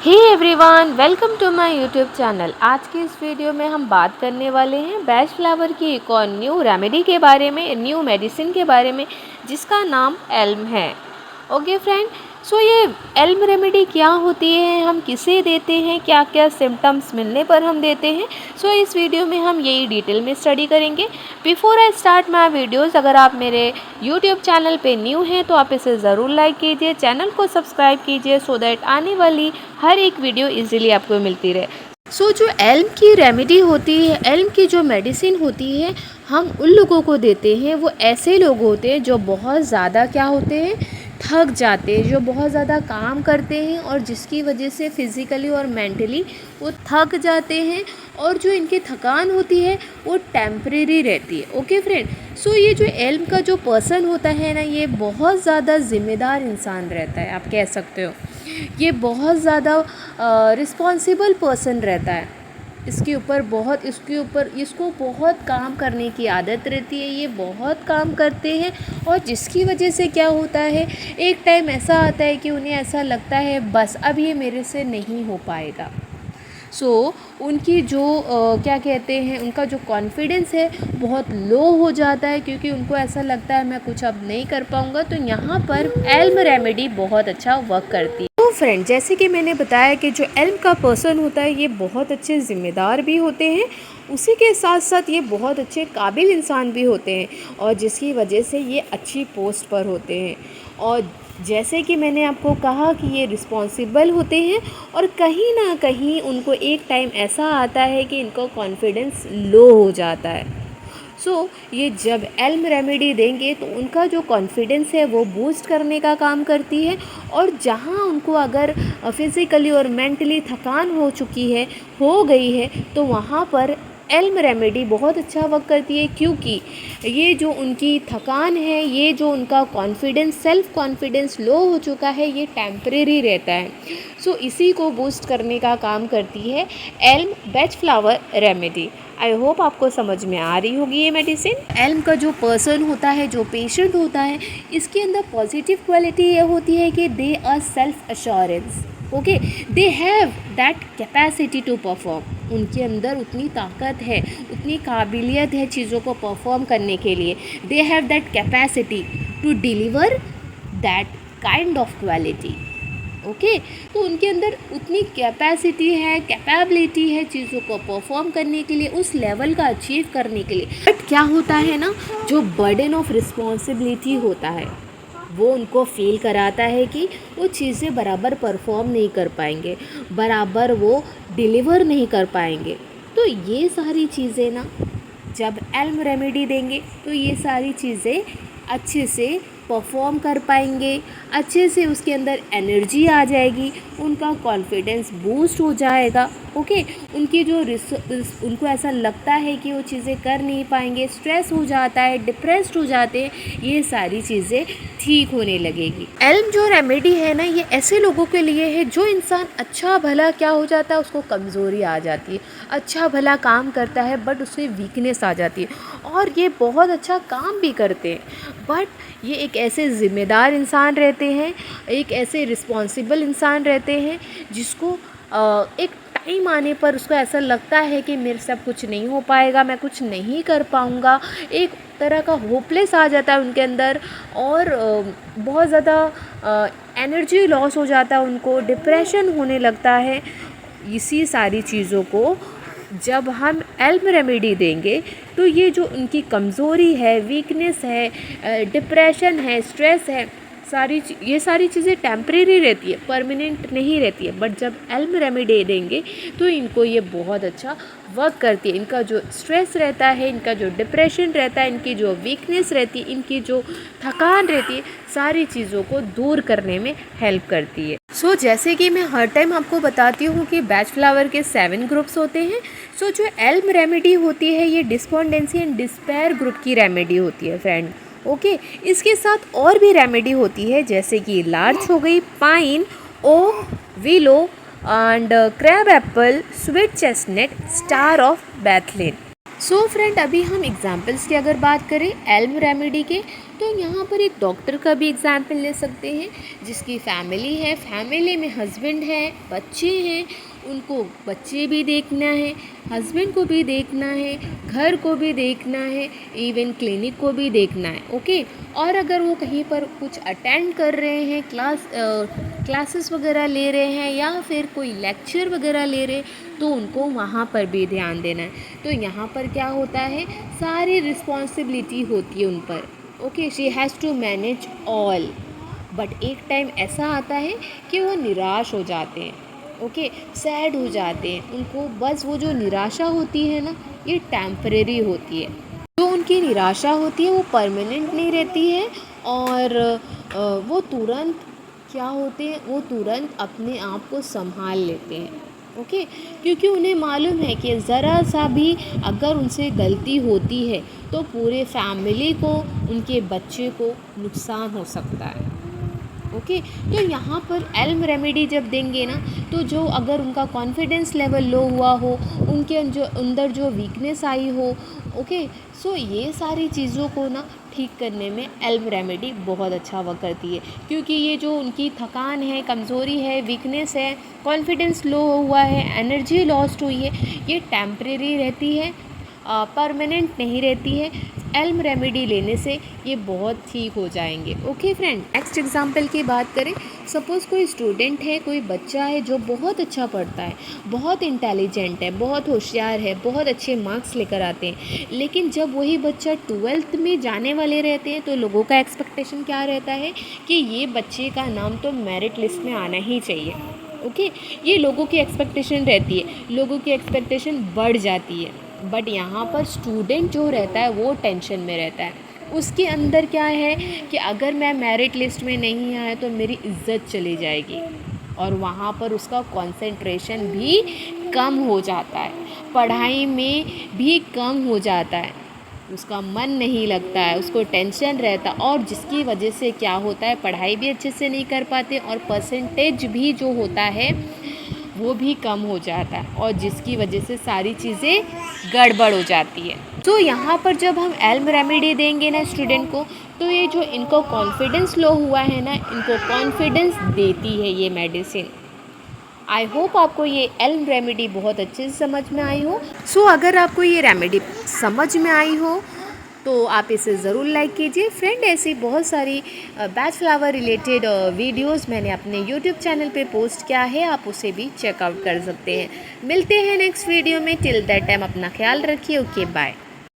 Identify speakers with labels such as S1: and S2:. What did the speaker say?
S1: Hey everyone, welcome to my YouTube channel. आज की इस वीडियो में हम बात करने वाले हैं बैच फ्लावर की एक और न्यू रेमेडी के बारे में, न्यू मेडिसिन के बारे में, जिसका नाम एल्म है। ओके फ्रेंड, सो ये एल्म रेमेडी क्या होती है, हम किसे देते हैं, क्या क्या सिम्टम्स मिलने पर हम देते हैं, सो इस वीडियो में हम यही डिटेल में स्टडी करेंगे। Before I start my videos, अगर आप मेरे यूट्यूब चैनल पे न्यू हैं तो आप इसे ज़रूर लाइक कीजिए, चैनल को सब्सक्राइब कीजिए सो दैट आने वाली हर एक वीडियो इजीली आपको मिलती रहे। सो जो एल्म की रेमेडी होती है, एल्म की जो मेडिसिन होती है, हम उन लोगों को देते हैं, वो ऐसे लोग होते हैं जो बहुत ज़्यादा क्या होते हैं, थक जाते हैं, जो बहुत ज़्यादा काम करते हैं और जिसकी वजह से फिज़िकली और मेंटली वो थक जाते हैं, और जो इनकी थकान होती है वो टेम्परेरी रहती है। ओके फ्रेंड, सो ये जो एल्म का जो पर्सन होता है ना, ये बहुत ज़्यादा ज़िम्मेदार इंसान रहता है, आप कह सकते हो। ये बहुत ज़्यादा रिस्पॉन्सिबल पर्सन रहता है। इसको बहुत काम करने की आदत रहती है, ये बहुत काम करते हैं, और जिसकी वजह से क्या होता है, एक टाइम ऐसा आता है कि उन्हें ऐसा लगता है बस अब ये मेरे से नहीं हो पाएगा। उनकी जो क्या कहते हैं, उनका जो कॉन्फिडेंस है बहुत लो हो जाता है, क्योंकि उनको ऐसा लगता है मैं कुछ अब नहीं कर पाऊँगा। तो यहाँ पर एल्म रेमेडी बहुत अच्छा वर्क करती है। तो फ्रेंड, जैसे कि मैंने बताया कि जो एल्म का पर्सन होता है ये बहुत अच्छे ज़िम्मेदार भी होते हैं, उसी के साथ साथ ये बहुत अच्छे काबिल इंसान भी होते हैं, और जिसकी वजह से ये अच्छी पोस्ट पर होते हैं। और जैसे कि मैंने आपको कहा कि ये रिस्पॉन्सिबल होते हैं, और कहीं ना कहीं उनको एक टाइम ऐसा आता है कि इनको कॉन्फिडेंस लो हो जाता है। ये जब एल्म रेमेडी देंगे तो उनका जो कॉन्फिडेंस है वो बूस्ट करने का काम करती है, और जहाँ उनको अगर फिज़िकली और मेंटली थकान हो गई है तो वहाँ पर एल्म रेमेडी बहुत अच्छा वर्क करती है, क्योंकि ये जो उनकी थकान है, ये जो उनका कॉन्फिडेंस, सेल्फ कॉन्फिडेंस लो हो चुका है, ये टेम्परेरी रहता है। इसी को बूस्ट करने का काम करती है Elm batch flower remedy. I hope आपको समझ में आ रही होगी ये मेडिसिन। एल्म का जो पर्सन होता है, जो पेशेंट होता है, इसके अंदर पॉजिटिव क्वालिटी ये होती है कि they are self assurance. Okay, they have that capacity to perform. उनके अंदर उतनी ताकत है, उतनी काबिलियत है चीज़ों को परफॉर्म करने के लिए। They have that capacity to deliver that kind of quality. Okay, तो उनके अंदर उतनी कैपेसिटी है, कैपेबिलिटी है चीज़ों को परफॉर्म करने के लिए, उस लेवल का अचीव करने के लिए। बट क्या होता है ना, जो बर्डन ऑफ रिस्पॉन्सिबिलिटी होता है वो उनको फील कराता है कि वो चीज़ें बराबर परफॉर्म नहीं कर पाएंगे, बराबर वो डिलीवर नहीं कर पाएंगे। तो ये सारी चीज़ें ना, जब एल्म रेमेडी देंगे तो ये सारी चीज़ें अच्छे से परफॉर्म कर पाएंगे, अच्छे से उसके अंदर एनर्जी आ जाएगी, उनका कॉन्फिडेंस बूस्ट हो जाएगा। ओके, उनकी जो उनको ऐसा लगता है कि वो चीज़ें कर नहीं पाएंगे, स्ट्रेस हो जाता है, डिप्रेस्ड हो जाते हैं, ये सारी चीज़ें ठीक होने लगेगी। एल्म जो रेमेडी है ना, ये ऐसे लोगों के लिए है जो इंसान अच्छा भला क्या हो जाता है, उसको कमज़ोरी आ जाती है, अच्छा भला काम करता है बट उसमें वीकनेस आ जाती है, और ये बहुत अच्छा काम भी करते हैं, बट ये एक ऐसे ज़िम्मेदार इंसान रहते हैं, एक ऐसे रिस्पॉन्सिबल इंसान रहते हैं जिसको एक टाइम आने पर उसको ऐसा लगता है कि मेरे से अब कुछ नहीं हो पाएगा, मैं कुछ नहीं कर पाऊँगा। एक तरह का होपलेस आ जाता है उनके अंदर, और बहुत ज़्यादा एनर्जी लॉस हो जाता है, उनको डिप्रेशन होने लगता है। इसी सारी चीज़ों को जब हम एल्म रेमेडी देंगे तो ये जो उनकी कमज़ोरी है, वीकनेस है, डिप्रेशन है, स्ट्रेस है, ये सारी चीज़ें टेम्परेरी रहती है, परमानेंट नहीं रहती है। बट जब एल्म रेमेडी देंगे तो इनको ये बहुत अच्छा वर्क करती है। इनका जो स्ट्रेस रहता है, इनका जो डिप्रेशन रहता है, इनकी जो वीकनेस रहती है, इनकी जो थकान रहती है, सारी चीज़ों को दूर करने में हेल्प करती है। जैसे कि मैं हर टाइम आपको बताती हूँ कि बैच फ्लावर के 7 ग्रुप्स होते हैं। जो एल्म रेमेडी होती है ये डिस्पोंडेंसी एंड डिस्पेयर ग्रुप की रेमेडी होती है फ्रेंड। ओके, इसके साथ और भी रेमेडी होती है, जैसे कि लार्च हो गई, pine, oak, willow and crab apple, sweet chestnut, star of Bethlehem. Friend, अभी हम एग्जाम्पल्स की अगर बात करें एल्म रेमेडी के, तो यहाँ पर एक डॉक्टर का भी एग्जाम्पल ले सकते हैं, जिसकी फैमिली है, फैमिली में हस्बैंड है, बच्चे हैं, उनको बच्चे भी देखना है, हस्बैंड को भी देखना है, घर को भी देखना है, इवन क्लिनिक को भी देखना है। ओके, और अगर वो कहीं पर कुछ अटेंड कर रहे हैं, क्लासेस वगैरह ले रहे हैं या फिर कोई लेक्चर वगैरह ले रहे हैं, तो उनको वहाँ पर भी ध्यान देना है। तो यहाँ पर क्या होता है, सारी रिस्पॉन्सिबिलिटी होती है उन पर। Okay, she has to manage all. But एक टाइम ऐसा आता है कि वो निराश हो जाते हैं। ओके, सैड हो जाते हैं, उनको बस वो जो निराशा होती है ना, ये टेम्परेरी होती है। जो उनकी निराशा होती है वो परमानेंट नहीं रहती है, और वो तुरंत क्या होते हैं, वो तुरंत अपने आप को संभाल लेते हैं। ओके, क्योंकि उन्हें मालूम है कि ज़रा सा भी अगर उनसे गलती होती है तो पूरे फैमिली को, उनके बच्चे को नुकसान हो सकता है। ओके, तो यहाँ पर एल्म रेमेडी जब देंगे ना, तो जो अगर उनका कॉन्फिडेंस लेवल लो हुआ हो, उनके जो अंदर जो वीकनेस आई हो, ओके, सो ये सारी चीज़ों को ना ठीक करने में एल्म रेमेडी बहुत अच्छा वर्क करती है। क्योंकि ये जो उनकी थकान है, कमज़ोरी है, वीकनेस है, कॉन्फिडेंस लो हुआ है, एनर्जी लॉस्ट हुई है, ये टेम्परेरी रहती है, परमानेंट नहीं रहती है। एल्म रेमेडी लेने से ये बहुत ठीक हो जाएंगे। ओके फ्रेंड, नेक्स्ट एग्जांपल की बात करें, सपोज़ कोई स्टूडेंट है, कोई बच्चा है जो बहुत अच्छा पढ़ता है, बहुत इंटेलिजेंट है, बहुत होशियार है, बहुत अच्छे मार्क्स लेकर आते हैं, लेकिन जब वही बच्चा 12th में जाने वाले रहते हैं तो लोगों का एक्सपेक्टेशन क्या रहता है कि ये बच्चे का नाम तो मेरिट लिस्ट में आना ही चाहिए। ओके, ये लोगों की एक्सपेक्टेशन रहती है, लोगों की एक्सपेक्टेशन बढ़ जाती है। बट यहाँ पर स्टूडेंट जो रहता है वो टेंशन में रहता है। उसके अंदर क्या है कि अगर मैं मेरिट लिस्ट में नहीं आया तो मेरी इज्जत चली जाएगी, और वहाँ पर उसका कंसंट्रेशन भी कम हो जाता है, पढ़ाई में भी कम हो जाता है, उसका मन नहीं लगता है, उसको टेंशन रहता, और जिसकी वजह से क्या होता है, पढ़ाई भी अच्छे से नहीं कर पाते, और परसेंटेज भी जो होता है वो भी कम हो जाता है, और जिसकी वजह से सारी चीज़ें गड़बड़ हो जाती है। तो यहाँ पर जब हम एल्म रेमेडी देंगे ना स्टूडेंट को, तो ये जो इनको कॉन्फिडेंस लो हुआ है ना, इनको कॉन्फिडेंस देती है ये मेडिसिन। आई होप आपको ये एल्म रेमेडी बहुत अच्छे से समझ में आई हो। सो अगर आपको ये रेमेडी समझ में आई हो तो आप इसे ज़रूर लाइक कीजिए। फ्रेंड, ऐसी बहुत सारी बैच फ्लावर रिलेटेड वीडियोस मैंने अपने यूट्यूब चैनल पे पोस्ट किया है, आप उसे भी चेकआउट कर सकते हैं। मिलते हैं नेक्स्ट वीडियो में। टिल दैट टाइम अपना ख्याल रखिए। Okay, bye.